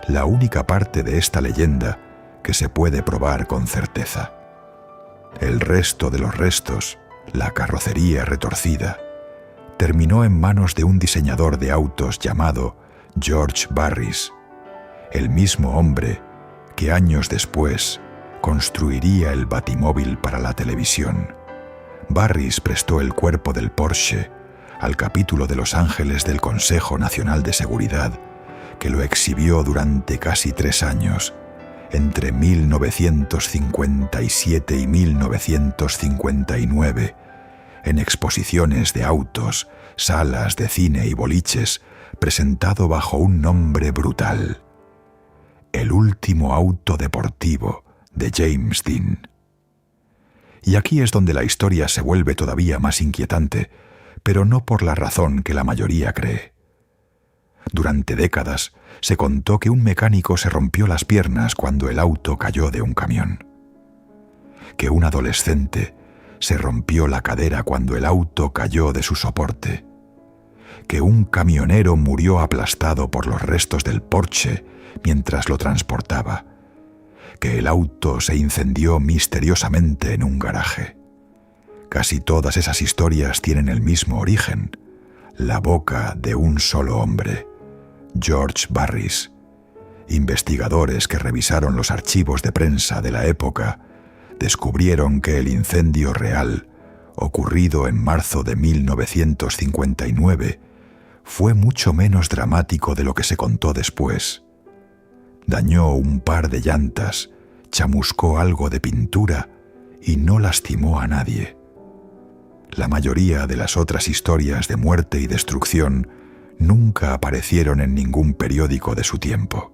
la única parte de esta leyenda que se puede probar con certeza. El resto de los restos, la carrocería retorcida, terminó en manos de un diseñador de autos llamado George Barris, el mismo hombre que años después construiría el batimóvil para la televisión. Barris prestó el cuerpo del Porsche al capítulo de Los Ángeles del Consejo Nacional de Seguridad, que lo exhibió durante casi 3 años, entre 1957 y 1959, en exposiciones de autos, salas de cine y boliches, presentado bajo un nombre brutal: el último auto deportivo de James Dean. Y aquí es donde la historia se vuelve todavía más inquietante, pero no por la razón que la mayoría cree. Durante décadas se contó que un mecánico se rompió las piernas cuando el auto cayó de un camión, que un adolescente se rompió la cadera cuando el auto cayó de su soporte, que un camionero murió aplastado por los restos del Porsche mientras lo transportaba, que el auto se incendió misteriosamente en un garaje. Casi todas esas historias tienen el mismo origen: la boca de un solo hombre, George Barris. Investigadores que revisaron los archivos de prensa de la época descubrieron que el incendio real, ocurrido en marzo de 1959, fue mucho menos dramático de lo que se contó después. Dañó un par de llantas, chamuscó algo de pintura y no lastimó a nadie. La mayoría de las otras historias de muerte y destrucción nunca aparecieron en ningún periódico de su tiempo.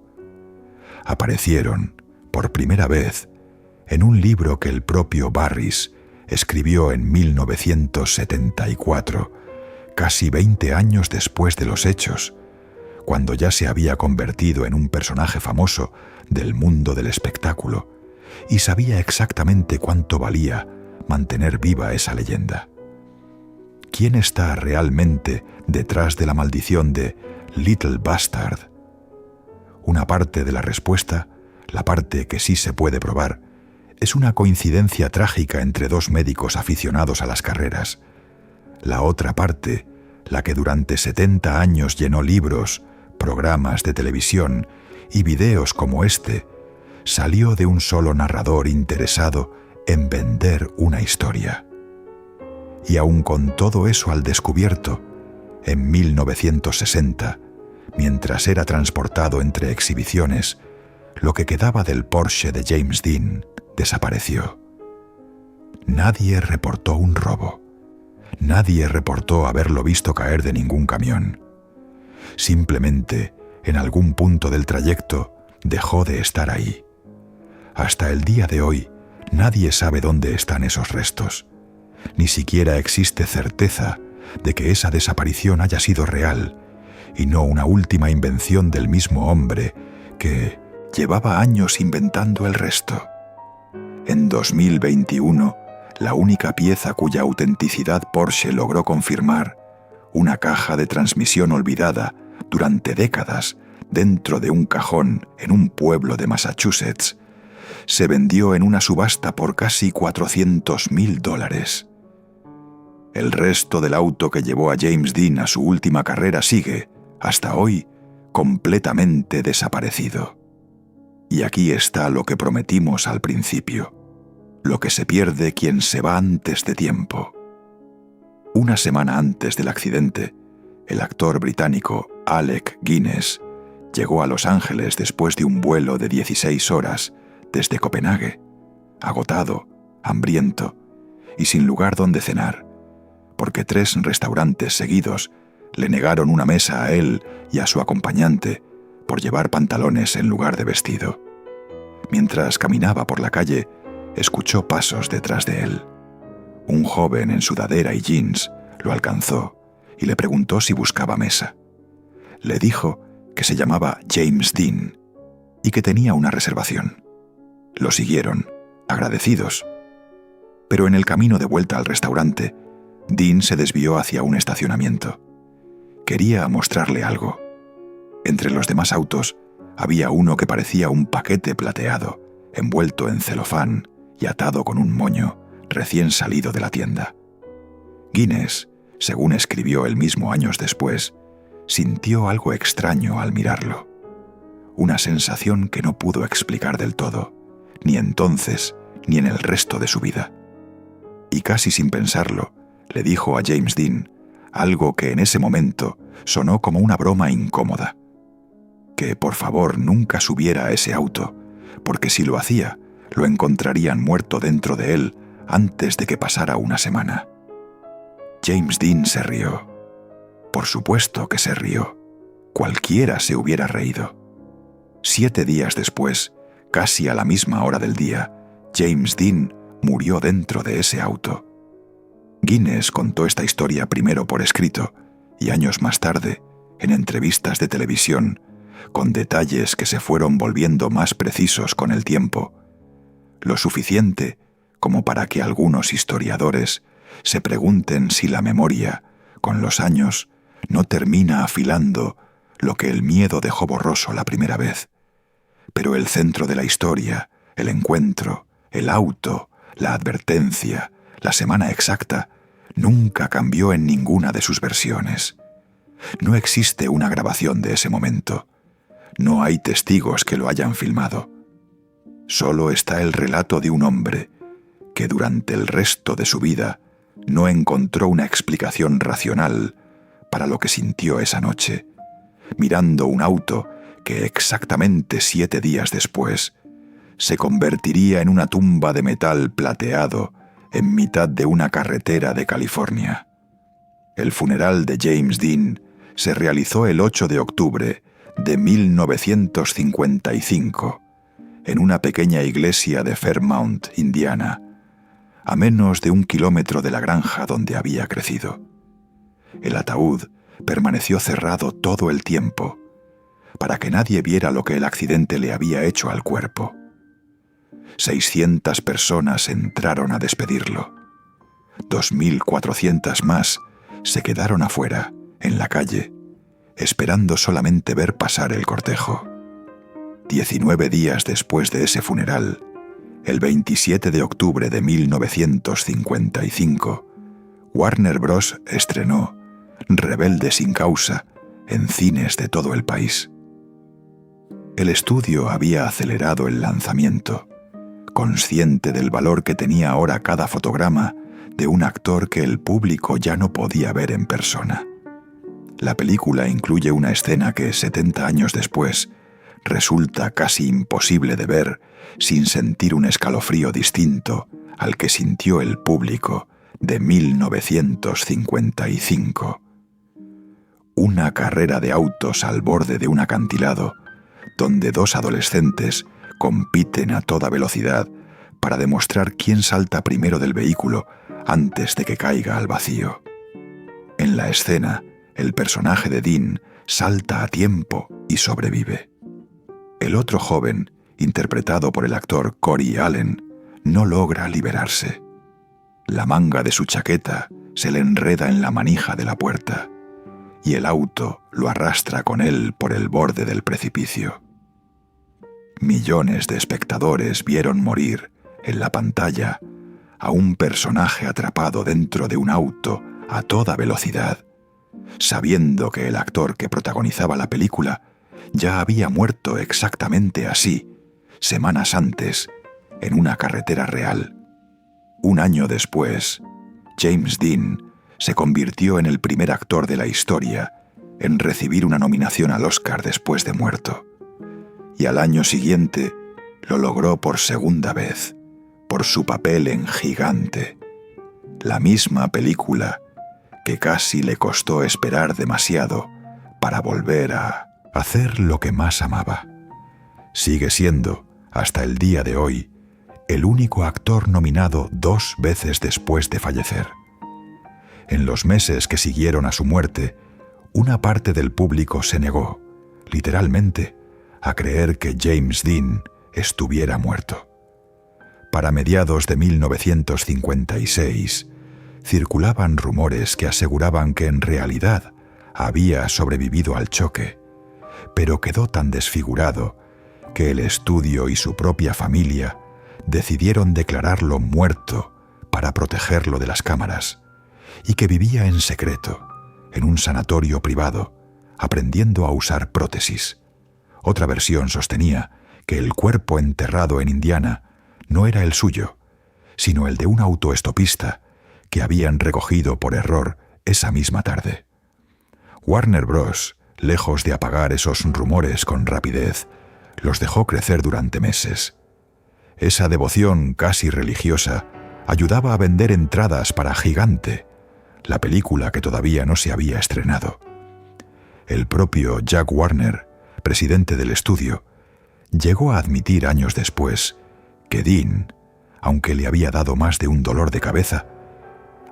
Aparecieron, por primera vez, en un libro que el propio Barris escribió en 1974, casi 20 años después de los hechos, cuando ya se había convertido en un personaje famoso del mundo del espectáculo y sabía exactamente cuánto valía mantener viva esa leyenda. ¿Quién está realmente detrás de la maldición de Little Bastard? Una parte de la respuesta, la parte que sí se puede probar, es una coincidencia trágica entre 2 médicos aficionados a las carreras. La otra parte, la que durante 70 años llenó libros, programas de televisión y videos como este, salió de un solo narrador interesado en vender una historia. Y aun con todo eso al descubierto, en 1960, mientras era transportado entre exhibiciones, lo que quedaba del Porsche de James Dean desapareció. Nadie reportó un robo. Nadie reportó haberlo visto caer de ningún camión. Simplemente, en algún punto del trayecto, dejó de estar ahí. Hasta el día de hoy, nadie sabe dónde están esos restos. Ni siquiera existe certeza de que esa desaparición haya sido real y no una última invención del mismo hombre que llevaba años inventando el resto. En 2021, la única pieza cuya autenticidad Porsche logró confirmar, una caja de transmisión olvidada durante décadas dentro de un cajón en un pueblo de Massachusetts, se vendió en una subasta por casi $400,000. El resto del auto que llevó a James Dean a su última carrera sigue, hasta hoy completamente desaparecido. Y aquí está lo que prometimos al principio, lo que se pierde quien se va antes de tiempo. Una semana antes del accidente, el actor británico Alec Guinness llegó a Los Ángeles después de un vuelo de 16 horas desde Copenhague, agotado, hambriento y sin lugar donde cenar, porque 3 restaurantes seguidos le negaron una mesa a él y a su acompañante por llevar pantalones en lugar de vestido. Mientras caminaba por la calle, escuchó pasos detrás de él. Un joven en sudadera y jeans lo alcanzó y le preguntó si buscaba mesa. Le dijo que se llamaba James Dean y que tenía una reservación. Lo siguieron, agradecidos. Pero en el camino de vuelta al restaurante, Dean se desvió hacia un estacionamiento. Quería mostrarle algo. Entre los demás autos había uno que parecía un paquete plateado, envuelto en celofán y atado con un moño, recién salido de la tienda. Guinness, según escribió él mismo años después, sintió algo extraño al mirarlo. Una sensación que no pudo explicar del todo, ni entonces ni en el resto de su vida. Y casi sin pensarlo, le dijo a James Dean algo que en ese momento sonó como una broma incómoda: que por favor nunca subiera a ese auto, porque si lo hacía, lo encontrarían muerto dentro de él antes de que pasara una semana. James Dean se rió. Por supuesto que se rió. Cualquiera se hubiera reído. 7 días después, casi a la misma hora del día, James Dean murió dentro de ese auto. Guinness contó esta historia primero por escrito y años más tarde, en entrevistas de televisión, con detalles que se fueron volviendo más precisos con el tiempo, lo suficiente como para que algunos historiadores se pregunten si la memoria, con los años, no termina afilando lo que el miedo dejó borroso la primera vez. Pero el centro de la historia, el encuentro, el auto, la advertencia, la semana exacta, nunca cambió en ninguna de sus versiones. No existe una grabación de ese momento. No hay testigos que lo hayan filmado. Solo está el relato de un hombre que durante el resto de su vida no encontró una explicación racional para lo que sintió esa noche, mirando un auto que exactamente 7 días después se convertiría en una tumba de metal plateado en mitad de una carretera de California. El funeral de James Dean se realizó el 8 de octubre de 1955 en una pequeña iglesia de Fairmount, Indiana, a menos de 1 kilómetro de la granja donde había crecido. El ataúd permaneció cerrado todo el tiempo, para que nadie viera lo que el accidente le había hecho al cuerpo. 600 personas entraron a despedirlo. 2.400 más se quedaron afuera, en la calle, esperando solamente ver pasar el cortejo. 19 días después de ese funeral, el 27 de octubre de 1955, Warner Bros. Estrenó Rebelde sin causa en cines de todo el país. El estudio había acelerado el lanzamiento, consciente del valor que tenía ahora cada fotograma de un actor que el público ya no podía ver en persona. La película incluye una escena que 70 años después resulta casi imposible de ver sin sentir un escalofrío distinto al que sintió el público de 1955. Una carrera de autos al borde de un acantilado, donde 2 adolescentes compiten a toda velocidad para demostrar quién salta primero del vehículo antes de que caiga al vacío. En la escena, el personaje de Dean salta a tiempo y sobrevive. El otro joven, interpretado por el actor Cory Allen, no logra liberarse. La manga de su chaqueta se le enreda en la manija de la puerta y el auto lo arrastra con él por el borde del precipicio. Millones de espectadores vieron morir en la pantalla a un personaje atrapado dentro de un auto a toda velocidad, sabiendo que el actor que protagonizaba la película ya había muerto exactamente así, semanas antes, en una carretera real. Un año después, James Dean se convirtió en el primer actor de la historia en recibir una nominación al Oscar después de muerto. Y al año siguiente lo logró por segunda vez, por su papel en Gigante, la misma película que casi le costó esperar demasiado para volver a hacer lo que más amaba. Sigue siendo, hasta el día de hoy, el único actor nominado 2 veces después de fallecer. En los meses que siguieron a su muerte, una parte del público se negó, literalmente, a creer que James Dean estuviera muerto. Para mediados de 1956, circulaban rumores que aseguraban que en realidad había sobrevivido al choque, pero quedó tan desfigurado que el estudio y su propia familia decidieron declararlo muerto para protegerlo de las cámaras, y que vivía en secreto, en un sanatorio privado, aprendiendo a usar prótesis. Otra versión sostenía que el cuerpo enterrado en Indiana no era el suyo, sino el de un autoestopista que habían recogido por error esa misma tarde. Warner Bros., lejos de apagar esos rumores con rapidez, los dejó crecer durante meses. Esa devoción casi religiosa ayudaba a vender entradas para Gigante, la película que todavía no se había estrenado. El propio Jack Warner, presidente del estudio, llegó a admitir años después que Dean, aunque le había dado más de un dolor de cabeza,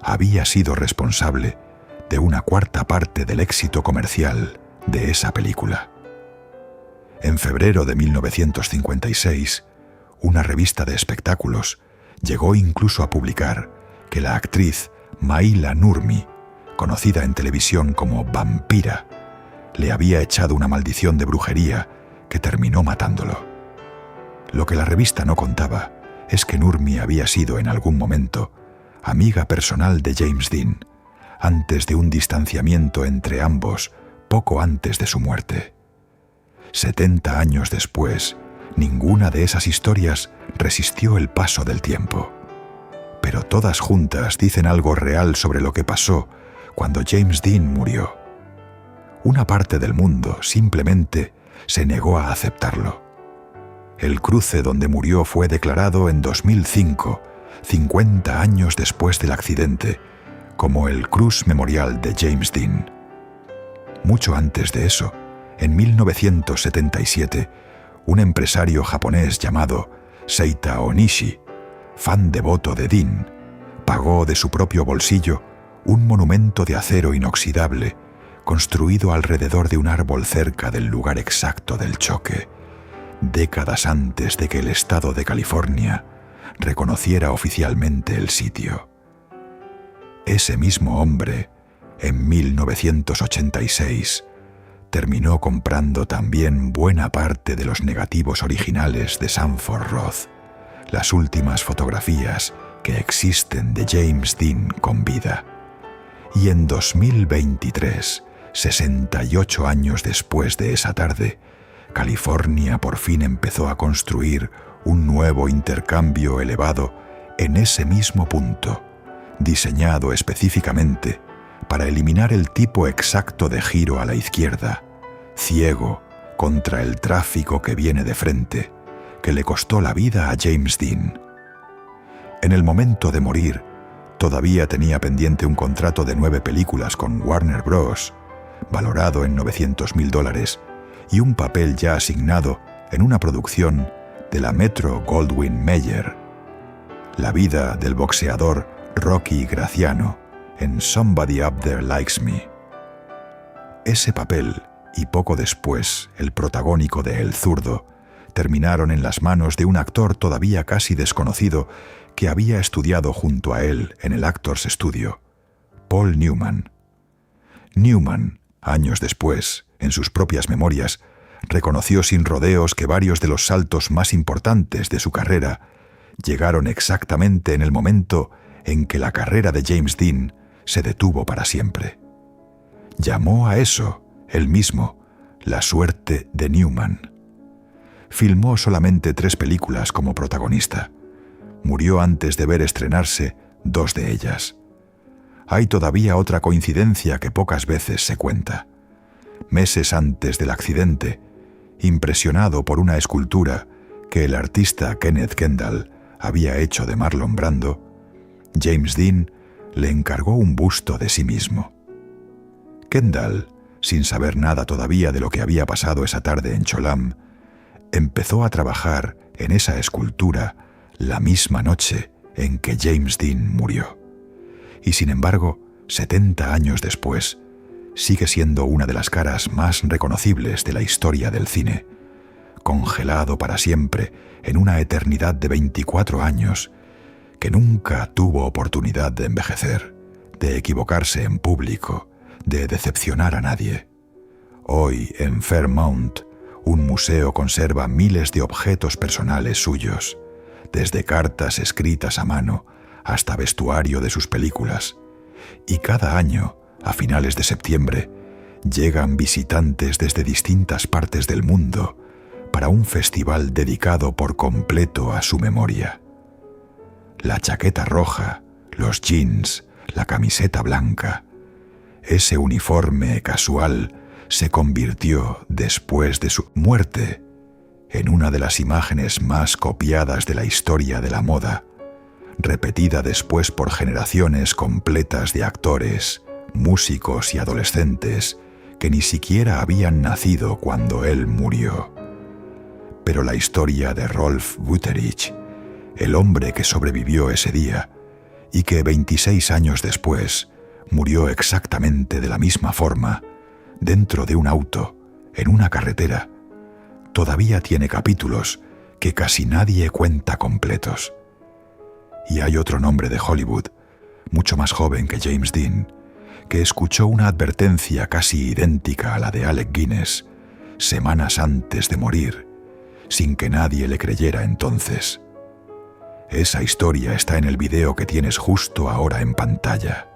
había sido responsable de una cuarta parte del éxito comercial de esa película. En febrero de 1956, una revista de espectáculos llegó incluso a publicar que la actriz Maila Nurmi, conocida en televisión como Vampira, le había echado una maldición de brujería que terminó matándolo. Lo que la revista no contaba es que Nurmi había sido en algún momento amiga personal de James Dean, antes de un distanciamiento entre ambos poco antes de su muerte. 70 años después, ninguna de esas historias resistió el paso del tiempo. Pero todas juntas dicen algo real sobre lo que pasó cuando James Dean murió. Una parte del mundo simplemente se negó a aceptarlo. El cruce donde murió fue declarado en 2005, 50 años después del accidente, como el Cruz Memorial de James Dean. Mucho antes de eso, en 1977, un empresario japonés llamado Seita Onishi, fan devoto de Dean, pagó de su propio bolsillo un monumento de acero inoxidable construido alrededor de un árbol cerca del lugar exacto del choque, décadas antes de que el estado de California reconociera oficialmente el sitio. Ese mismo hombre, en 1986, terminó comprando también buena parte de los negativos originales de Sanford Roth, las últimas fotografías que existen de James Dean con vida. Y en 2023, 68 años después de esa tarde, California por fin empezó a construir un nuevo intercambio elevado en ese mismo punto, diseñado específicamente para eliminar el tipo exacto de giro a la izquierda, ciego contra el tráfico que viene de frente, que le costó la vida a James Dean. En el momento de morir, todavía tenía pendiente un contrato de 9 películas con Warner Bros., valorado en $900,000, y un papel ya asignado en una producción de la Metro-Goldwyn-Mayer, la vida del boxeador Rocky Graziano en Somebody Up There Likes Me. Ese papel, y poco después el protagónico de El Zurdo, terminaron en las manos de un actor todavía casi desconocido que había estudiado junto a él en el Actors Studio, Paul Newman. Newman, años después, en sus propias memorias, reconoció sin rodeos que varios de los saltos más importantes de su carrera llegaron exactamente en el momento en que la carrera de James Dean se detuvo para siempre. Llamó a eso, él mismo, la suerte de Newman. Filmó solamente 3 películas como protagonista. Murió antes de ver estrenarse 2 de ellas. Hay todavía otra coincidencia que pocas veces se cuenta. Meses antes del accidente, impresionado por una escultura que el artista Kenneth Kendall había hecho de Marlon Brando, James Dean le encargó un busto de sí mismo. Kendall, sin saber nada todavía de lo que había pasado esa tarde en Cholam, empezó a trabajar en esa escultura la misma noche en que James Dean murió. Y sin embargo, 70 años después, sigue siendo una de las caras más reconocibles de la historia del cine, congelado para siempre en una eternidad de 24 años que nunca tuvo oportunidad de envejecer, de equivocarse en público, de decepcionar a nadie. Hoy, en Fairmount, un museo conserva miles de objetos personales suyos, desde cartas escritas a mano hasta vestuario de sus películas, y cada año, a finales de septiembre, llegan visitantes desde distintas partes del mundo para un festival dedicado por completo a su memoria. La chaqueta roja, los jeans, la camiseta blanca, ese uniforme casual se convirtió, después de su muerte, en una de las imágenes más copiadas de la historia de la moda, repetida después por generaciones completas de actores, músicos y adolescentes que ni siquiera habían nacido cuando él murió. Pero la historia de Rolf Wüterich, el hombre que sobrevivió ese día y que 26 años después murió exactamente de la misma forma, dentro de un auto, en una carretera, todavía tiene capítulos que casi nadie cuenta completos. Y hay otro nombre de Hollywood, mucho más joven que James Dean, que escuchó una advertencia casi idéntica a la de Alec Guinness, semanas antes de morir, sin que nadie le creyera entonces. Esa historia está en el video que tienes justo ahora en pantalla.